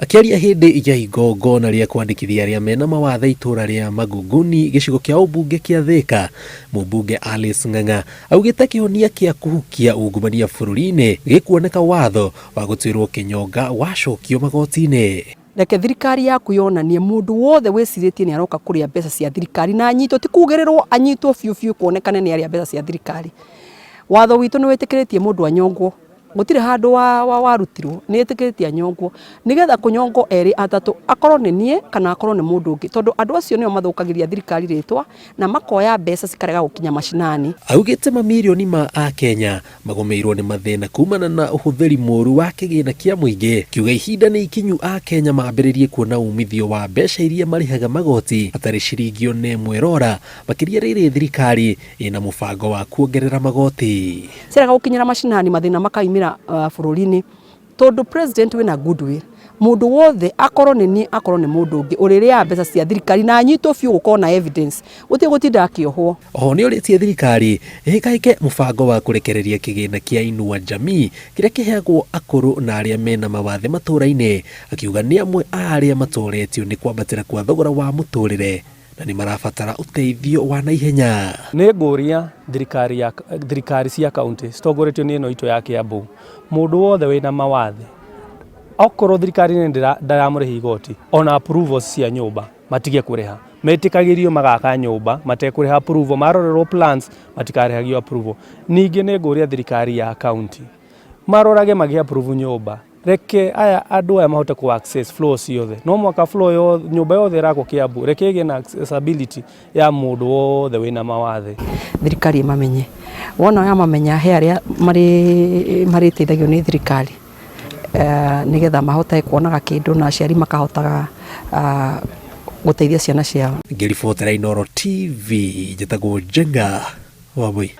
Akiaria hindi ya igongona ria kwandikithia aria mena mawathe itura ria Magunguni gicigo kia ubunge kia Thika, Mũmbunge Alice Ng'ang'a augite kihonia kia kuhukia ungumania bururi-ini gikuoneka watho wa gutwirwo kinyonga wacokio magoti-ini. Reke thirikari yaku yonanie mundu wothe wiciritie ni aroka kuria mbeca cia thirikari na anyitwo ti kugerirwo anyitwo biu kuonekana ni aria mbeca cia thirikari. Watho witu ni witikiritie mundu anyongwo, gutire handu warutirwo ni witikiritie anyongwo nigetha kunyongo eri atatu akorwo ni nie kana akorwo ni mundu ungi, tondu andu acio nio mathukagiria thirikari ritwa na makoya mbeca cikarega gukinya mashinani. Augite mamirioni ma Akenya magomeirwo ni mathina kumana na uhuthiri moru wa kigina kia muingi, kiuga ihinda ni ikinyu Akenya mambiririe kuona umithio wa mbeca iria marihaga magoti atari ciringi ona imwe rora, makiria riri thirikari ina mubango wa kuongerera magoti. Cirega gukinyira mashinani mathina makaimira bururi-ini tondu president wina goodwill. Mundu wothe akorwo ni nie akorwo ni mundu ungi uriria mbeca cia thirikari na anyitwo biu gukorwo na evidence uti gutinda akiohwo. Oho ni uritie thirikari ihikaike mubango wa kurekereria kigina kia Inua Jamii kiria kiheagwo akuru na aria mena mawathe matura-ini, akiuga ni amwe aria matoretio ni kwambatira kwa thogora wa muturire na ni marabatara uteithio wa naihenya. Ni nguria thirikari cia county stogoretio ni ino itu ya Kiambu, mundu wothe wina mawathe okorwo thirikari ni ndaramurihi igoti ona approvals cia nyumba matige kuriha, metikagirio magaka nyumba matekuriha approval, marorerwo plans matikarihagio approval. Ningi ni nguria thirikari ya county marorage magi approve nyumba, reke aya andu aya mahote ku access floors yothe, no mwaka floor yo nyumba yothe irako Kiambu reke ige na accessibility ya mundu wothe wina mawathe. Thirikari mamenye wona ya mamenya he aria mari teithagio ni thirikari nigetha mahote kuonaga kindu na aciari makahotaga guteithia ciana ciao. Ngiribotera Inooro TV njitagwo Njenga Wambui.